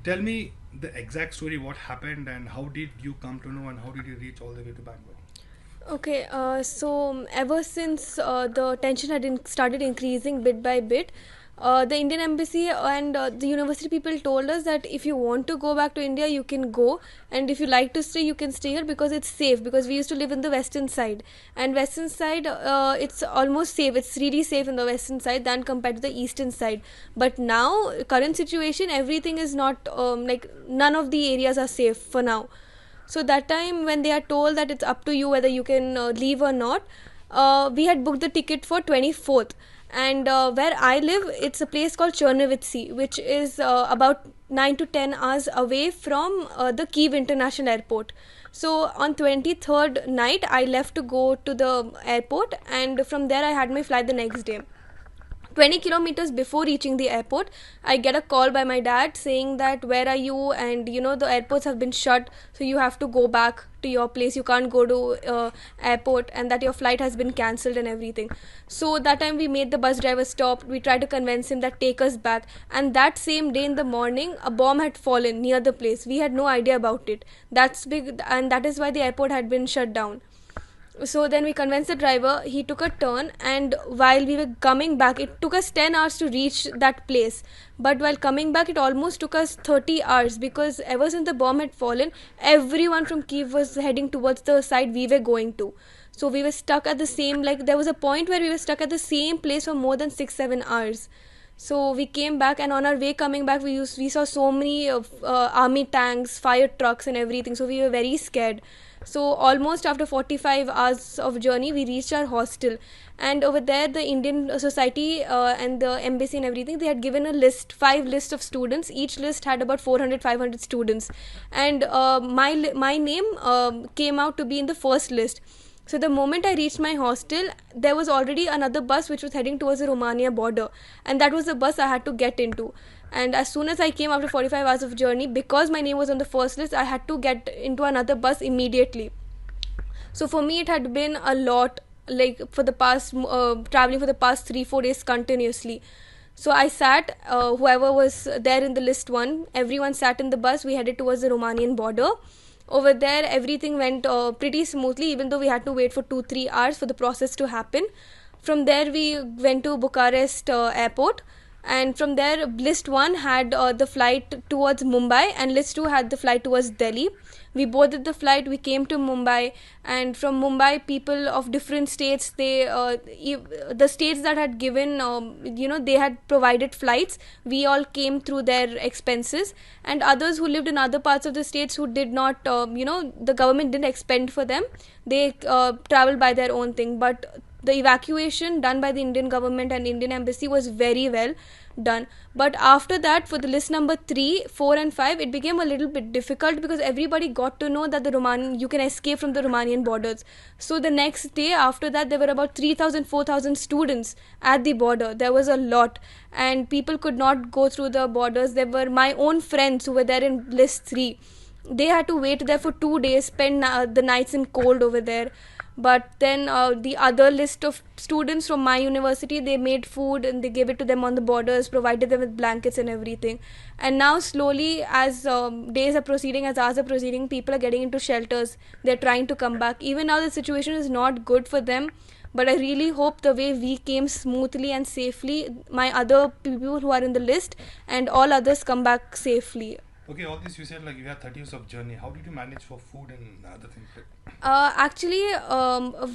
Tell me the exact story, what happened, and how did you come to know, and how did you reach all the way to Bangalore? Okay, so ever since the tension had started increasing bit by bit, the Indian embassy and the university people told us that if you want to go back to India, you can go, and if you like to stay, you can stay here because it's safe. Because we used to live in the western side, and western side, it's almost safe. It's really safe in the western side than compared to the eastern side. But now, current situation, everything is not like none of the areas are safe for now. So that time when they are told that it's up to you whether you can leave or not, we had booked the ticket for 24th. And where I live, it's a place called Chernivtsi, which is about 9 to 10 hours away from the Kiev International Airport. So on 23rd night, I left to go to the airport, and from there I had my flight the next day. 20 kilometers before reaching the airport, I get a call by my dad saying that where are you, and the airports have been shut, so you have to go back to your place, you can't go to airport, and that your flight has been cancelled and everything. So that time we made the bus driver stop, we tried to convince him that take us back, and that same day in the morning a bomb had fallen near the place. We had no idea about it. That's big, and that is why the airport had been shut down. So then we convinced the driver, he took a turn, and while we were coming back, it took us 10 hours to reach that place. But while coming back, it almost took us 30 hours, because ever since the bomb had fallen, everyone from Kiev was heading towards the side we were going to. So we were stuck at the same, like, there was a point where we were stuck at the same place for more than 6-7 hours. So we came back, and on our way coming back, we saw so many army tanks, fire trucks, and everything. So we were very scared. So almost after 45 hours of journey, we reached our hostel, and over there, the Indian society and the embassy and everything, they had given a list, 5 lists of students. Each list had about 400, 500 students, and my name came out to be in the first list. So the moment I reached my hostel, there was already another bus which was heading towards the Romania border, and that was the bus I had to get into. And as soon as I came after 45 hours of journey, because my name was on the first list, I had to get into another bus immediately. So for me, it had been a lot, like for the past traveling for the past 3-4 days continuously. So I sat, whoever was there in the list one, everyone sat in the bus. We headed towards the Romanian border. Over there, everything went pretty smoothly, even though we had to wait for 2-3 hours for the process to happen. From there, we went to Bucharest airport, and from there, list 1 had the flight towards Mumbai, and list 2 had the flight towards Delhi. We boarded the flight, we came to Mumbai, and from Mumbai, people of different states, the states that had given, they had provided flights, we all came through their expenses, and others who lived in other parts of the states who did not, the government didn't expend for them, they traveled by their own thing. But the evacuation done by the Indian government and Indian embassy was very well done. But after that, for the list number 3, 4 and 5, it became a little bit difficult, because everybody got to know that the Romanian, you can escape from the Romanian borders. So the next day after that, there were about 3,000, 4,000 students at the border. There was a lot, and people could not go through the borders. There were my own friends who were there in list 3. They had to wait there for 2 days, spend the nights in cold over there. But then the other list of students from my university, they made food and they gave it to them on the borders, provided them with blankets and everything. And now slowly, as days are proceeding, as hours are proceeding, people are getting into shelters, they're trying to come back. Even now the situation is not good for them, but I really hope the way we came smoothly and safely, my other people who are in the list and all others come back safely. Okay, all this you said, like you had 30 years of journey. How did you manage for food and other things? Actually,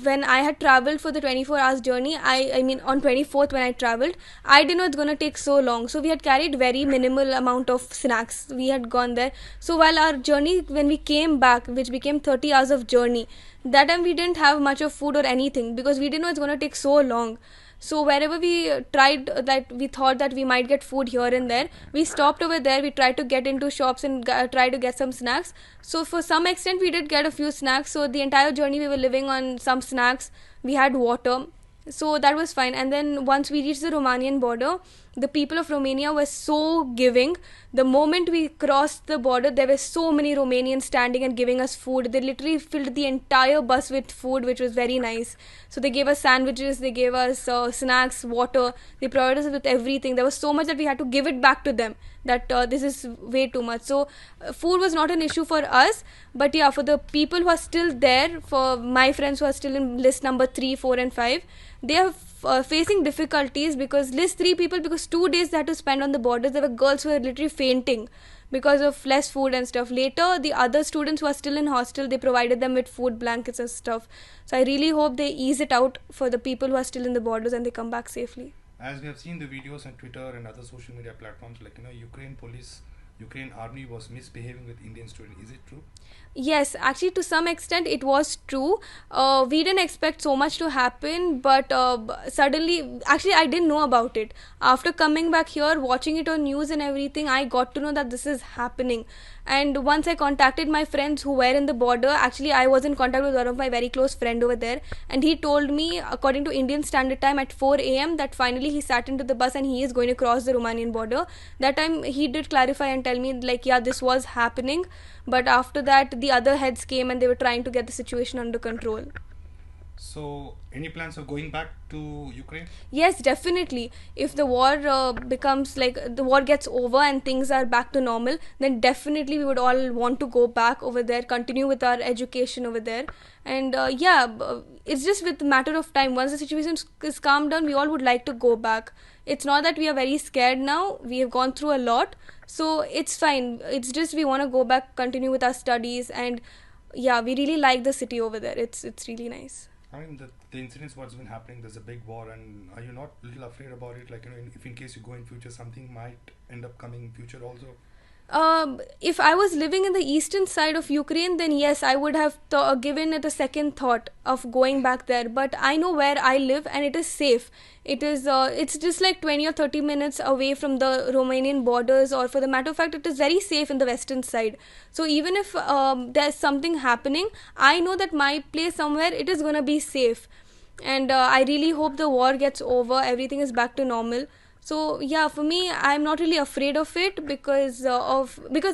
when I had traveled for the 24 hours journey, I mean on 24th when I traveled, I didn't know it's gonna take so long. So we had carried very minimal amount of snacks. We had gone there. So while our journey, when we came back, which became 30 hours of journey, that time we didn't have much of food or anything, because we didn't know it's gonna take so long. So wherever we tried, that we thought that we might get food here and there, we stopped over there. We tried to get into shops and try to get some snacks. So for some extent, we did get a few snacks. So the entire journey, we were living on some snacks. We had water, so that was fine. And then once we reached the Romanian border, The people of Romania were so giving. The moment we crossed the border, there were so many Romanians standing and giving us food. They literally filled the entire bus with food, which was very nice. So they gave us sandwiches, they gave us snacks, water. They provided us with everything. There was so much that we had to give it back to them. That this is way too much. So food was not an issue for us, but yeah, for the people who are still there, for my friends who are still in list number 3, 4 and 5, they are facing difficulties because list 3 people, because 2 days they had to spend on the borders. There were girls who were literally fainting because of less food and stuff. Later, the other students who are still in hostel, they provided them with food, blankets and stuff. So I really hope they ease it out for the people who are still in the borders and they come back safely. As we have seen the videos on Twitter and other social media platforms, like, Ukraine police, Ukraine army was misbehaving with Indian students. Is it true? Yes, actually, to some extent, it was true. We didn't expect so much to happen, but suddenly, actually, I didn't know about it. After coming back here, watching it on news and everything, I got to know that this is happening. And once I contacted my friends who were in the border, actually, I was in contact with one of my very close friend over there, and he told me, according to Indian Standard Time, at 4 a.m., that finally he sat into the bus and he is going to cross the Romanian border. That time, he did clarify and tell me, like, yeah, this was happening. But after that, the other heads came and they were trying to get the situation under control. So, any plans of going back to Ukraine? Yes, definitely. If the war becomes like the war gets over and things are back to normal, then definitely we would all want to go back over there, continue with our education over there. And it's just with the matter of time. Once the situation is calmed down, we all would like to go back. It's not that we are very scared now. We have gone through a lot. So it's fine. It's just we want to go back, continue with our studies. And yeah, we really like the city over there. It's really nice. I mean, the incidents what's been happening, there's a big war, and are you not a little afraid about it? Like, if in case you go in future, something might end up coming in future also? If I was living in the eastern side of Ukraine, then yes, I would have given it a second thought of going back there. But I know where I live and it is safe. It's just like 20 or 30 minutes away from the Romanian borders, or for the matter of fact, it is very safe in the western side. So even if there's something happening, I know that my place somewhere, it is gonna be safe. And I really hope the war gets over, everything is back to normal. So yeah, for me, I'm not really afraid of it because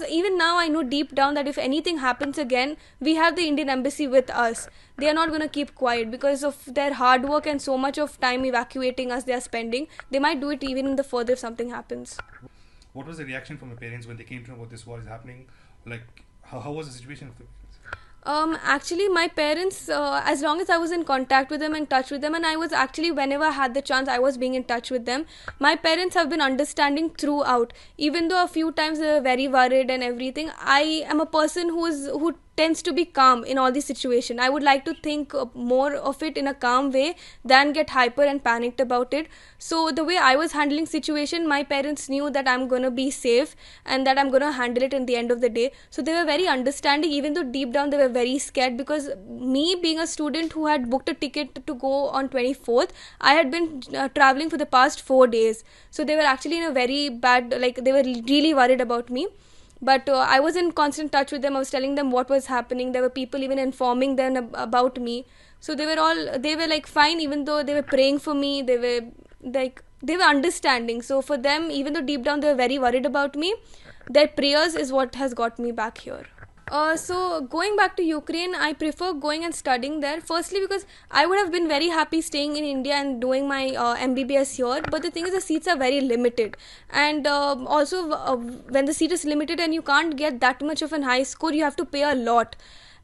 even now I know deep down that if anything happens again, we have the Indian embassy with us. They are not going to keep quiet because of their hard work and so much of time evacuating us they are spending. They might do it even in the further if something happens. What was the reaction from the parents when they came to know what this war is happening? Like, how was the situation? Actually, my parents, as long as I was in contact with them, in touch with them, and I was actually, whenever I had the chance, I was being in touch with them. My parents have been understanding throughout. Even though a few times they were very worried and everything, I am a person who tends to be calm in all these situations. I would like to think more of it in a calm way than get hyper and panicked about it. So the way I was handling situation, my parents knew that I'm going to be safe and that I'm going to handle it in the end of the day. So they were very understanding, even though deep down they were very scared, because me being a student who had booked a ticket to go on 24th, I had been traveling for the past 4 days. So they were actually in a very bad, like they were really worried about me. But I was in constant touch with them. I was telling them what was happening. There were people even informing them about me. So they were like fine, even though they were praying for me. They were understanding. So for them, even though deep down they were very worried about me, their prayers is what has got me back here. So going back to Ukraine, I prefer going and studying there. Firstly, because I would have been very happy staying in India and doing my MBBS here. But the thing is, the seats are very limited. And also, when the seat is limited and you can't get that much of an high score, you have to pay a lot.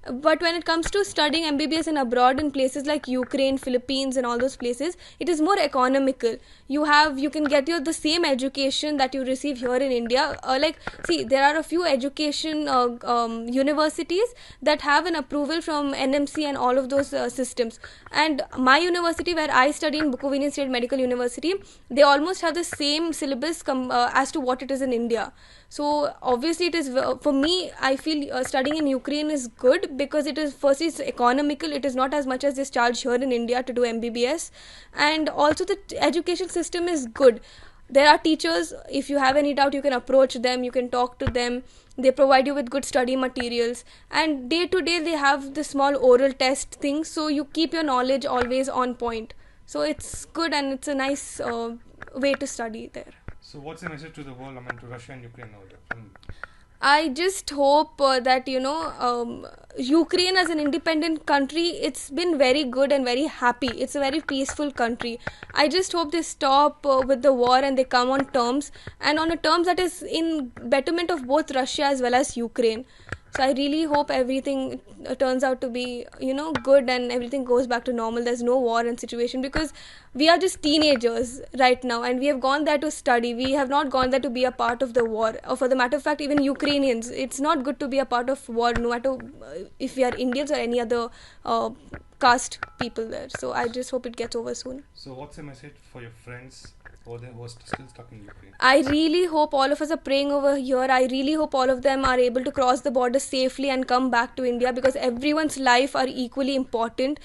But when it comes to studying MBBS in abroad in places like Ukraine, Philippines and all those places, it is more economical. You can get the same education that you receive here in India. There are a few education universities that have an approval from NMC and all of those systems. And my university, where I study in Bukovinian State Medical University, they almost have the same syllabus as to what it is in India. So obviously it is, for me, I feel studying in Ukraine is good because it is, firstly, it's economical. It is not as much as this charge here in India to do MBBS. And also the education system is good. There are teachers, if you have any doubt, you can approach them, you can talk to them. They provide you with good study materials. And day to day, they have the small oral test things, so you keep your knowledge always on point. So it's good and it's a nice way to study there. So what's the message to the world? I mean, to Russia and Ukraine over there. I just hope that Ukraine as an independent country, it's been very good and very happy. It's a very peaceful country. I just hope they stop with the war and they come on terms, and on a terms that is in betterment of both Russia as well as Ukraine. So I really hope everything turns out to be good and everything goes back to normal. There's no war and situation, because we are just teenagers right now and we have gone there to study. We have not gone there to be a part of the war. Or for the matter of fact, even Ukrainians, it's not good to be a part of war, no matter if we are Indians or any other caste people there. So I just hope it gets over soon. So what's the message for your friends over there who are still stuck in Ukraine? I really hope all of us are praying over here. I really hope all of them are able to cross the border safely and come back to India, because everyone's life are equally important.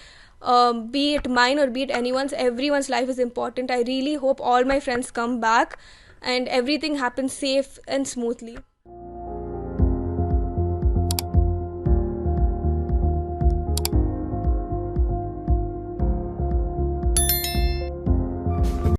Be it mine or be it anyone's, everyone's life is important. I really hope all my friends come back and everything happens safe and smoothly.